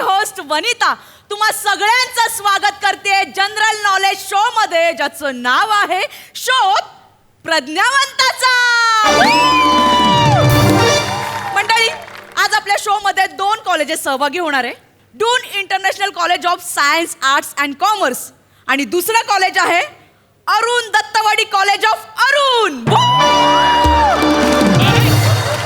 Host Vanita तुम्हा सगळ्यांचं स्वागत करते जनरल नॉलेज शो मध्ये, ज्याचं नाव आहे शोध प्रज्ञावंताचा. मंडळी, आज आपल्या शो मध्ये 2 कॉलेजेस सहभागी होणार आहे. डून international college of science, arts and commerce आणि दुसरं कॉलेज आहे अरुण दत्तवाडी कॉलेज ऑफ अरुण.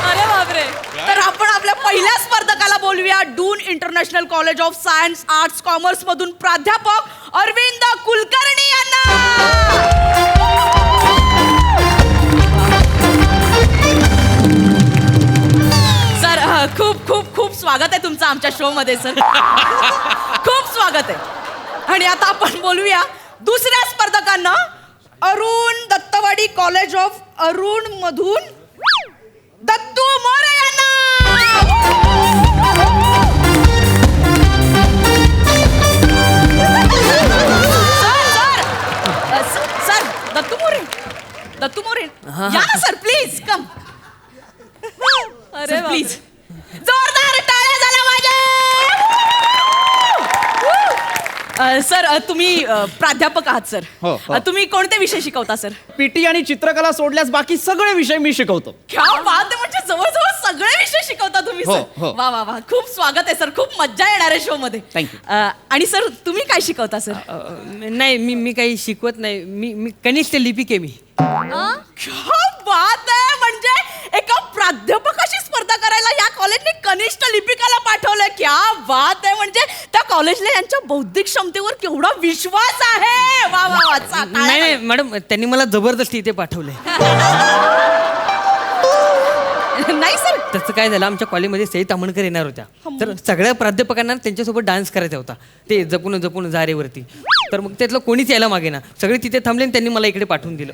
अरे बापरे. तर आपण आपल्या पहिल्या स्पर्धकाला बोलूया. डून international college of science, arts, commerce मधून प्राध्यापक अरविंद कुलकर्णी यांना. सर, खूप खूप खूप स्वागत आहे तुमचं आमच्या शो मध्ये सर. खूप स्वागत आहे. आणि आता आपण बोलूया दुसऱ्या स्पर्धकांना. अरुण दत्तवाडी कॉलेज ऑफ अरुण मधून दत्तू मोरे यांना. सर दत्तू मोरे या ना सर, प्लीज कम. अरे प्लीज जोरदार टाळ्या झाल्या माझ्या. सर, तुम्ही प्राध्यापक आहात सर. हो. तुम्ही कोणते विषय शिकवता सर? पीटी आणि चित्रकला सोडल्यास बाकी सगळे विषय मी शिकवतो. क्या बात आहे. म्हणजे जवळजवळ सगळे विषय शिकवता तुम्ही हो, सर. हो. वा वा वा, खूप स्वागत आहे सर. खूप मज्जा येणार आहे शो मध्ये. थँक्यू. आणि सर, तुम्ही काय शिकवता सर? नाही, मी काही शिकवत नाही. मी कनिष्ठ लिपिक आहे. मी क्या बात आहे. म्हणजे एका प्राध्यापकाशी स्पर्धा करायला या कॉलेजने कनिष्ठ लिपिकाला पाठवलंय. क्या बात आहे. म्हणजे त्या कॉलेजला यांच्या बौद्धिक क्षमतेवर केवढा विश्वास आहे. वा वा वा. नाही मॅडम, त्यांनी मला जबरदस्ती इथे पाठवलंय. नाही सर, त्याचं काय झालं, आमच्या कॉलेजमध्ये सई तामणकर येणार होत्या. तर सगळ्या प्राध्यापकांना त्यांच्यासोबत डान्स करायचा होता. ते जपून जपून जारेवरती. तर मग त्यातलं कोणीच यायला मागे ना. सगळे तिथे थांबले आणि त्यांनी मला इकडे पाठवून दिलं.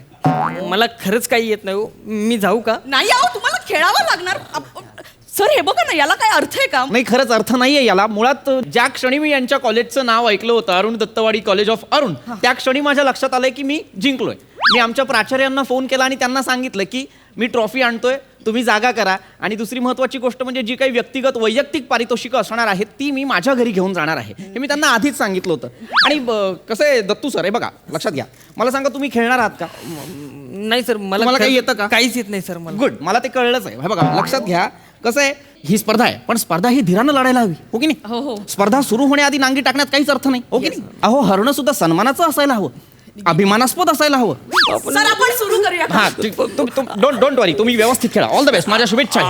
मला खरंच काही येत नाही. मी जाऊ का? नाही आहो, तुम्हाला खेळावं लागणार. सर, हे बघा ना, याला काय अर्थ आहे का? नाही, खरंच अर्थ नाहीये याला. मुळात ज्या क्षणी मी यांच्या कॉलेजचं नाव ऐकलं होतं, अरुण दत्तवाडी कॉलेज ऑफ अरुण, त्या क्षणी माझ्या लक्षात आलंय की मी जिंकलोय. मी आमच्या प्राचार्यांना फोन केला आणि त्यांना सांगितलं की मी ट्रॉफी आणतोय, तुम्ही जागा करा. आणि दुसरी महत्त्वाची गोष्ट म्हणजे जी काही व्यक्तिगत वैयक्तिक पारितोषिकं असणार आहेत ती मी माझ्या घरी घेऊन जाणार आहे. हे मी त्यांना आधीच सांगितलं होतं. आणि कसं आहे दत्तू सर, हे बघा लक्षात घ्या. मला सांगा, तुम्ही खेळणार आहात का? नाही सर, मला काही येतं का? काहीच येत नाही सर मला. गुड, मला ते कळलंच आहे. हे बघा लक्षात घ्या, कसं आहे, ही स्पर्धा आहे, पण स्पर्धा ही धीरानं लढायला हवी, हो की नाही? हो. स्पर्धा सुरू होण्याआधी नांगी टाकण्यात काहीच अर्थ नाही, हो की नाही? अहो, हरणं सुद्धा सन्मानाचं असायला हवं, अभिमानास्पद असायला हवं. सर, आपण सुरू करूया. हा, डोंट वरी, तुम्ही व्यवस्थित खेळा. ऑल द बेस्ट, माझ्या शुभेच्छा.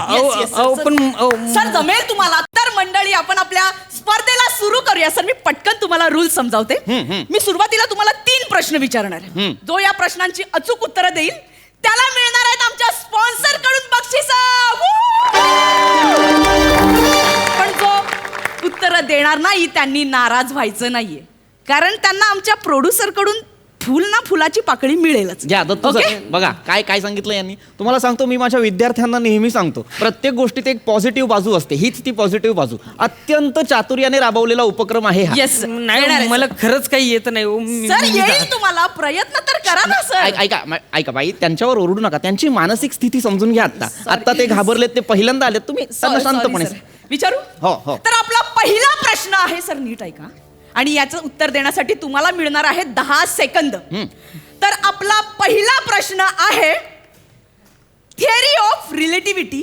सर, जमेल तुम्हाला. तर मंडळी, आपण आपल्या स्पर्धेला सुरू करूया. सर, मी पटकन तुम्हाला रूल समजावते. मी सुरुवातीला तुम्हाला 3 प्रश्न विचारणार आहे. जो या प्रश्नांची अचूक उत्तरं देईल त्याला मिळणार आहेत आमच्या स्पॉन्सर कडून बक्षीस. पण जो उत्तरं देणार नाही त्यांनी नाराज व्हायचं नाहीये, कारण त्यांना आमच्या प्रोड्युसर कडून फुल ना फुलाची पाकळी मिळेलच. घ्या दत्तू सर, बघा काय सांगितलं यांनी. तुम्हाला सांगतो, मी माझ्या विद्यार्थ्यांना नेहमी सांगतो, प्रत्येक गोष्टीत एक पॉझिटिव्ह बाजू असते. हीच ती पॉझिटिव्ह बाजू. अत्यंत चातुर्याने राबवलेला उपक्रम आहे हा. येस, नाही, मला खरंच काही येत नाही. सर, येईल तुम्हाला. प्रयत्न तर करा ना सर. ऐका बाई, त्यांच्यावर ओरडू नका. त्यांची मानसिक स्थिती समजून घ्या. आता ते घाबरलेत, ते पहिल्यांदा आलेत. तुम्ही त्यांना शांतपणे विचारू. हो. तर आपला पहिला प्रश्न आहे, सर नीट ऐका, आणि याचं उत्तर देण्यासाठी तुम्हाला मिळणार आहे 10 सेकंद. तर आपला पहिला प्रश्न आहे, थिअरी ऑफ रिलेटिव्हिटी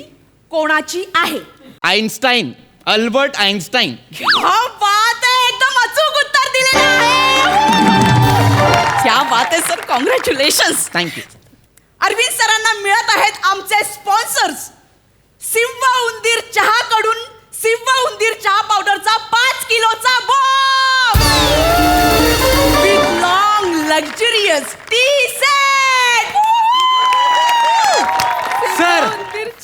कोणाची आहे? Einstein, Albert Einstein. क्या बात आहे. एकदम अचूक उत्तर दिलेलं आहे. क्या बात आहे सर, कॉंग्रॅच्युलेशन्स. थँक्यू. अरविंद सरांना मिळत आहेत आमचे स्पॉन्सर्स सिव्वा उंदीर चहा कडून सिव्वा उंदीर चहा पावडरचा 5 किलोचा box with long luxurious T set. Sir,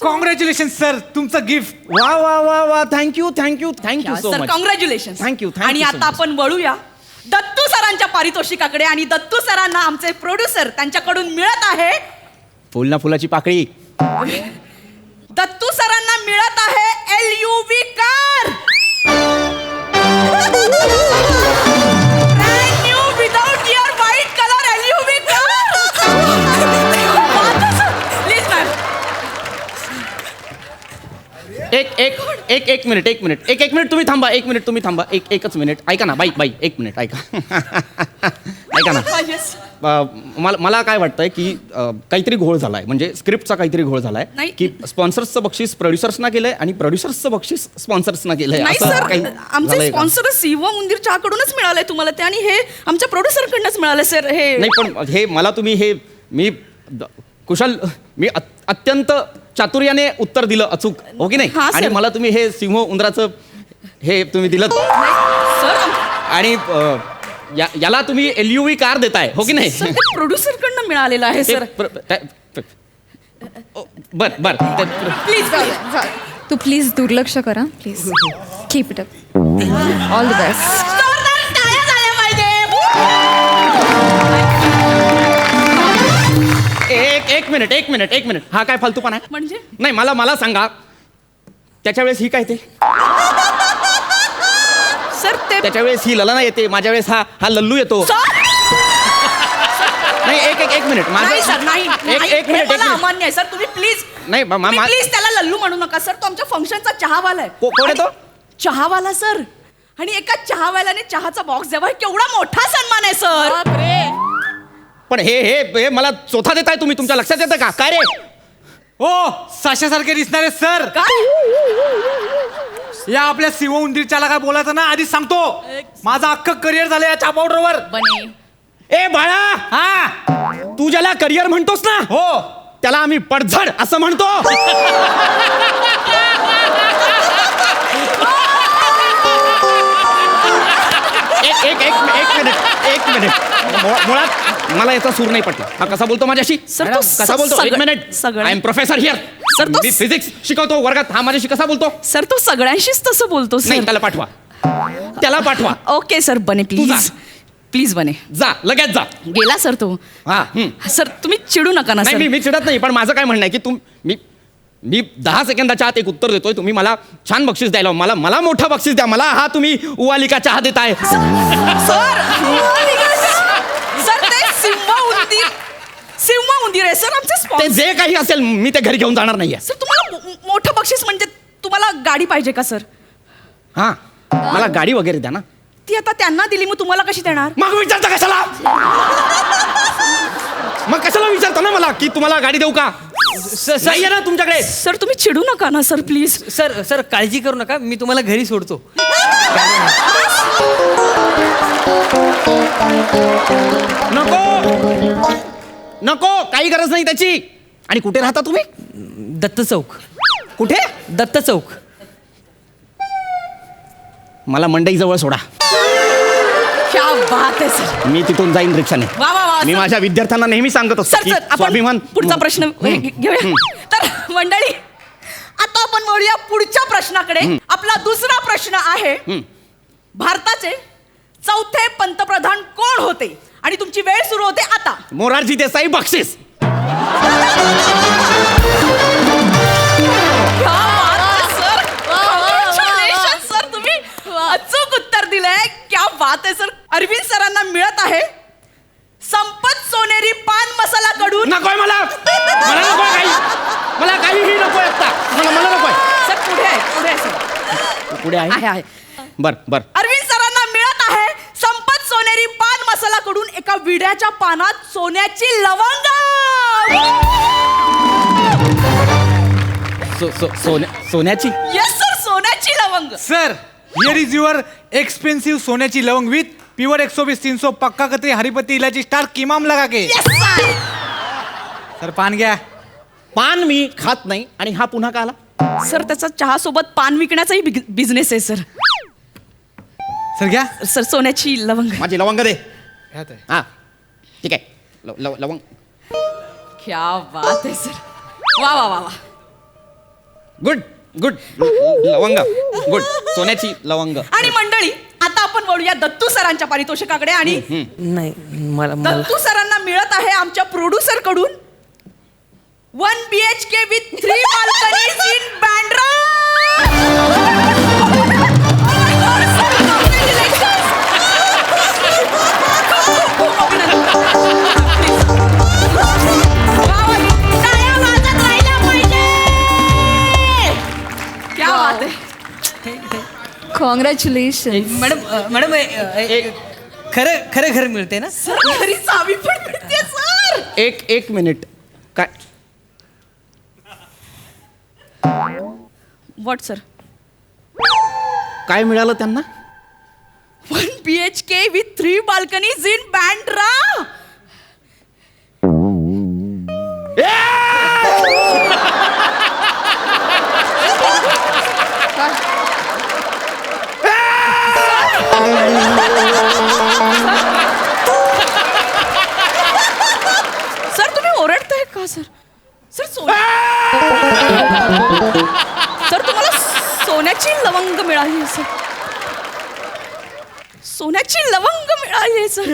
congratulation sir, तुमचं गिफ्ट. वा. Thank you so sir, much. Congratulation. Thank you आणि so आता आपण वळूया दत्तू सरांच्या पारितोषिकाकडे. आणि दत्तू सरांना आमचे प्रोड्युसर त्यांच्याकडून मिळत आहे फुल ना फुलाची पाकळी. दत्तू सरांना मिळत आहे LUV car. Brand new without year white colour LUV car. Please ma'am. एक एक मिनिट तुम्ही थांबा. एकच मिनिट ऐका ना बाई एक मिनिट ऐका. ऐका ना. Yes. मला काय वाटतंय की काहीतरी घोळ झालाय, म्हणजे स्क्रिप्टचा काहीतरी घोळ झालाय नाही. की स्पॉन्सर्सचं बक्षीस प्रोड्युसर्सना केलंय आणि प्रोड्युसर्सचं बक्षीस स्पॉन्सर्सना केलंय. नाही असं सर, काही आमचे झालंय का? स्पॉन्सर सिवा उंदीर चहाकडूनच मिळालंय तुम्हाला ते, आणि हे आमच्या प्रोड्युसर कडनंच मिळालंय सर. हे नाही पण हे मला तुम्ही मी अत्यंत चातुर्याने उत्तर दिलं अचूक, हो की नाही? हा, आणि सर. मला तुम्ही हे सिंह उंदराचं हे तुम्ही दिलं सर आणि याला तुम्ही LUV कार देताय, हो की नाही? सर ते प्रोड्युसर कडनं मिळालेलं आहे सर. बर प्लीज तू प्लीज दुर्लक्ष करा please. Keep it up. All the best. एक मिनिट हा काय फालतूपणा आहे? म्हणजे नाही मला सांगा, त्याच्या वेळेस ही काय ते, सर ते त्याच्या वेळेस ही ललना येते, माझ्या वेळेस हा लल्लू येतो. नाही एक मिनिट नाही सर, नाही एक मिनिट मला अमान्य आहे सर. तुम्ही प्लीज नाही प्लीज त्याला लल्लू म्हणू नका सर. तो आमच्या फंक्शनचा चहावाला आहे. कोण आहे तो? चहावाला सर. आणि एका चहावाल्याने चहाचा बॉक्स द्यावा, हे केवढा मोठा सन्मान आहे सर. पण हे मला चोथा देताय तुम्ही, तुमच्या लक्षात येतं का काय रे? हो, साशासारखे दिसणारे सर. काय या आपल्या सिंह उंदीरच्याला काय बोलायचं ना, आधी सांगतो. माझं अख्खं करिअर झालं या चहा पावडरवर. बने ए बाळा, हा तू ज्याला करिअर म्हणतोस ना, हो, त्याला आम्ही पडझड असं म्हणतो. एक मिनिट मुळात मला याचा सूर नाही पटला. हा कसा बोलतो माझ्याशी? सर, तो कसा बोलतो? एक मिनिट. सगळं- I am professor here. Sir, तो- मी फिजिक्स शिकवतो वर्गात. हा माझ्याशी कसा बोलतो? सर तो सगळ्यांशीच तसं बोलतो नाही, सर. त्याला पाठवा. ओके सर, बने प्लीज जा. प्लीज बने. जा लगेच जा. गेला सर तो. हा सर तुम्ही चिडू नका ना नाही सर. मी चिडत नाही, पण माझं काय म्हणणं आहे की मी 10 सेकंदाच्या आत एक उत्तर देतोय, तुम्ही मला छान बक्षीस द्यायला, मला मोठं बक्षीस द्या. मला हा तुम्ही उवालिका चहा देताय. सर सर ते सिंह उंदीर आहे सर आमचे ते स्पॉन्सर. जे काही असेल मी ते घरी घेऊन जाणार नाहीये. सर तुम्हाला मोठं बक्षीस म्हणजे तुम्हाला गाडी पाहिजे का सर? हा मला गाडी वगैरे द्या ना. ती आता त्यांना दिली, मग तुम्हाला कशी देणार? मग विचारता कशाला? मग कशाला विचारता ना मला की तुम्हाला गाडी देऊ का? नाही आहे ना तुमच्याकडे. सर तुम्ही चिडू नका ना सर प्लीज. सर काळजी करू नका, मी तुम्हाला घरी सोडतो. नको काही गरज नाही त्याची. आणि कुठे राहता तुम्ही? दत्त चौक. कुठे? दत्त चौक. मला मंडईजवळ सोडा. क्या बात आहे सर. मी तिथून जाईन रिक्षाने. वा वा वा मी सर. माझ्या विद्यार्थ्यांना नेहमी सांगत असतो सर की सर आपण स्वाभिमान. पुढचा प्रश्न घेऊया. तर मंडळी आता आपण वळूया पुढच्या प्रश्नाकडे. आपला दुसरा प्रश्न आहे, भारताचे चौथे पंतप्रधान कोण होते? आणि तुमची वेळ सुरू होते आता. मोरारजी देसाई बक्षीस. क्या बात आहे, सर. Congratulations, सर तुम्ही अचूक उत्तर दिलंय. क्या बात आहे सर. अरविंद सरांना मिळत आहे संपत सोनेरी पान मसाला कडून. नकोय मला नकोय काही. मला काहीही नकोय आता. मला नकोय. सर पुढे आहे सर. पुढे आहे. आहे बर अरविंद सरांना मिळत आहे संपत सोनेरी पान मसाला कडून एका विड्याच्या पानात सोन्याची लवंग. सोन्याची. येस सर, सोन्याची लवंग. Sir here is your expensive सोन्याची लवंग विथ प्युअर 120 300 पक्का कतरी हरिपत्ती इलायची स्टार किमाम लगा के. Yes sir. सर पान घ्या. पान मी खात नाही. आणि हा पुन्हा का आला? सर त्याचा चहा सोबत पान विकण्याचाही बिझनेस आहे सर. सर घ्या. सर सोन्याची लवंग. माझी लवंग दे. घ्या ताई. हा ठीक आहे. लवंग. क्या बात आहे सर. वा वा वा वा. गुड लवंग. गुड सोन्याची लवंग. आणि मंडळी आता आपण वळूया दत्तू सरांच्या पारितोषिकाकडे. आणि नाही मला दत्तू सरांना मिळत आहे आमच्या प्रोड्युसर कडून 1 BHK with 3 balconies in Bandra. क्या बात आहे. कॉंग्रॅच्युलेशन. मॅडम खरं खरं घर मिळते ना? सर घरी चावी पण मिळते सर. एक मिनिट. काय व्हॉट सर? काय मिळालं त्यांना? 1 BHK with 3 balconies in Bandra. Sir तुम्ही ओरडताय का सर? सर सर तुम्हाला सोन्याची लवंग मिळाली आहे सर. सोन्याची लवंग मिळाली आहे सर.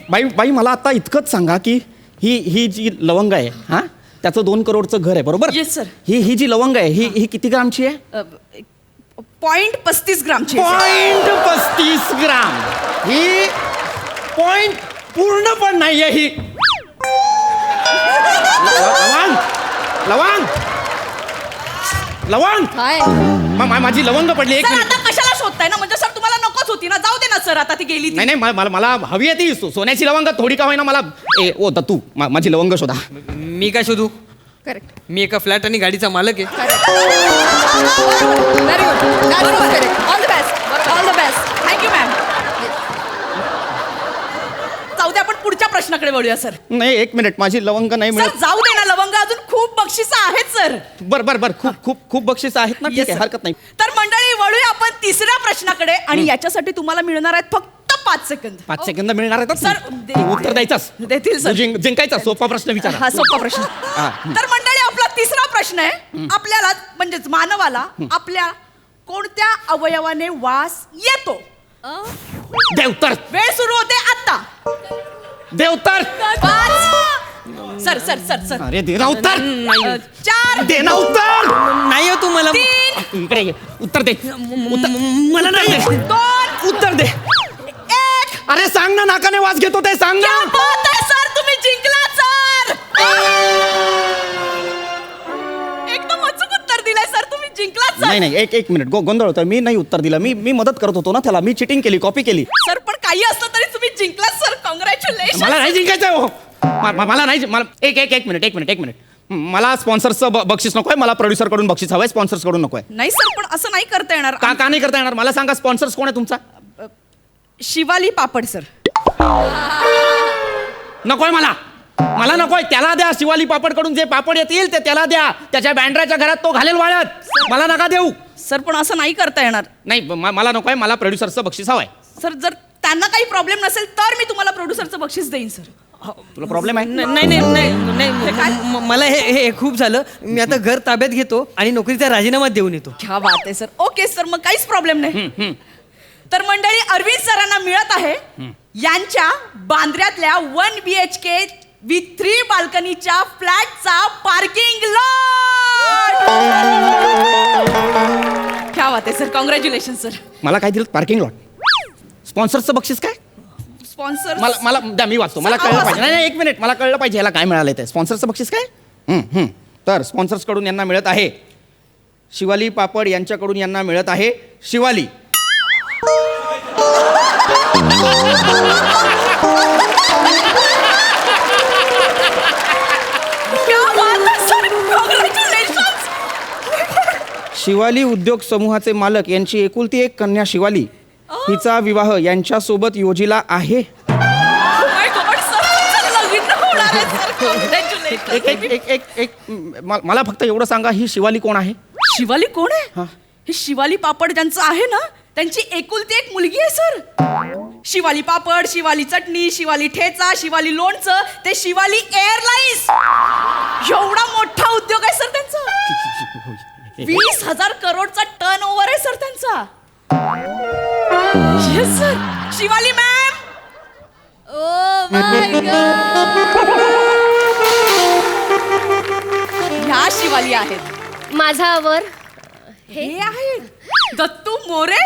बाई मला आता इतकंच सांगा की ही जी लवंग आहे हा त्याचं 2 करोडचं घर आहे बरोबर? Yes, sir. ही जी लवंग आहे ही किती ग्रामची आहे? 0.35 ग्रामची आहे, sir. 0.35 ग्राम. ही पॉइंट पूर्ण पण नाहीये ही. लवंग लवंग लवंग काय? माझी लवंग पडली. एक सर मिनिट. आता कशाला शोधताय ना? म्हणजे सर तुम्हाला नकोच होती ना? जाऊ दे ना सर, आता ती गेली ती. नाही मला हवी आहे ती सोन्याची लवंग थोडी का होईना मला. ओ दत्तू माझी लवंग शोधा. मी काय शोधू? करेक्ट. मी एका फ्लॅट आणि गाडीचा मालक आहे. Very good. All the best. All the best. Thank you ma'am. जाऊ दे, आपण पुढच्या प्रश्नाकडे वळूया सर. नाही एक मिनिट माझी लवंग नाही सर मिळत. जाऊ दे ना, लवंग अजून खूप बक्षिस आहेत सर. बर खूप बक्षीस आहेत ना. ठीक Yes, आहे sir. हरकत नाही. तर मंडळी वळूया आपण तिसऱ्या प्रश्नाकडे आणि याच्यासाठी तुम्हाला मिळणार आहेत फक्त 5 सेकंद. 5 सेकंद मिळणार आहेत सर, तू उत्तर द्यायचास. देतील सर. जिंकायचा सोपा प्रश्न विचारा. हा सोपा प्रश्न. हा. तर मंडळी आपला तिसरा प्रश्न आहे, आपल्याला म्हणजेच मानवाला आपल्या कोणत्या अवयवाने वास येतो? दे उत्तर. वेळ सुरू होते आता. दे उत्तर. 5. Sir sir sir sir. अरे दे ना उत्तर. 4. दे ना उत्तर. नाही हो तुम्हाला. 3. इकडे ये. उत्तर दे. मला नाही. 2. उत्तर दे. 1. अरे सांग ना नाकाने वास घेतो ते सांग ना. क्या बात आहे सर, तुम्ही जिंकला सर. एकदम अचूक उत्तर दिलंय सर, तुम्ही जिंकलात सर. नाही एक मिनिट गोंधळ होता. मी नाही उत्तर दिलं. मी मदत करत होतो ना त्याला. मी चिटिंग केली कॉपी केली. सर पण काही असलं तरी तुम्ही जिंकलात सर. कॉंग्रॅच्युलेशन. मला नाही जिंकायचं हो. मला नाही मला एक मिनिट मला स्पॉन्सर्सचं बक्षीस नकोय. मला प्रोड्युसर कडून बक्षीस हवंय. स्पॉन्सर्स कडून नकोय. नाही सर, पण असं नाही करता येणार. का नाही करता येणार? मला सांगा स्पॉन्सर्स कोण आहे तुमचा? शिवाली पापड सर. नकोय मला नकोय. त्याला द्या. शिवाली पापड कडून जे पापड येतील ते त्याला द्या. त्याच्या बँड्राच्या घरात तो घालेल वाळत. मला नका देऊ. सर पण असं नाही करता येणार. नाही मला नकोय. मला प्रोड्युसरचं बक्षीस हवंय. सर जर त्यांना काही प्रॉब्लेम नसेल तर मी तुम्हाला प्रोड्युसरचं बक्षीस देईन सर. तुला प्रॉब्लेम आहे? नाही मला हे खूप झालं. मी आता घर ताब्यात घेतो आणि नोकरीचा राजीनामा देऊन येतो. क्या बात आहे सर. ओके सर, मग काहीच प्रॉब्लेम नाही. तर मंडळी अरविंद सरांना मिळत आहे यांच्या बांद्र्यातल्या 1 BHK विथ 3 बाल्कनीच्या फ्लॅटचा पार्किंग लॉट. क्या बात आहे सर. Congratulation sir. मला काय दिलं? Parking lot. स्पॉन्सरचं बक्षीस काय? स्पॉन्सर मला द्या. मी वाचतो. मला सर, कळलं आवाज- पाहिजे. नाही एक मिनिट मला कळलं पाहिजे याला काय मिळालंय ते. स्पॉन्सरचं बक्षीस काय? तर स्पॉन्सर्स कडून यांना मिळत आहे शिवाली पापड. यांच्याकडून यांना मिळत आहे शिवाली. क्या बात आहे सर. कॉंग्रॅच्युलेशन. शिवाली उद्योग समूहाचे मालक यांची एकुलती एक कन्या शिवाली. हिचा विवाह यांच्यासोबत योजिला आहे. मला फक्त एवढं सांगा ही शिवाली कोण आहे? शिवाली कोण आहे? ही शिवाली पापड ज्यांचं आहे ना, त्यांची एकुलती एक मुलगी आहे सर. शिवाली पापड, शिवाली चटणी, शिवाली ठेचा, शिवाली लोणचं, ते शिवाली एअरलाइन्स. एवढा मोठा उद्योग आहे सर त्यांचा. 20,000 करोडचा टर्न ओव्हर आहे सर त्यांचा. Yes sir. Shivali ma'am. Oh my God. ह्या शिवाली आहेत. माझा आवर हे आहेत दत्तू मोरे.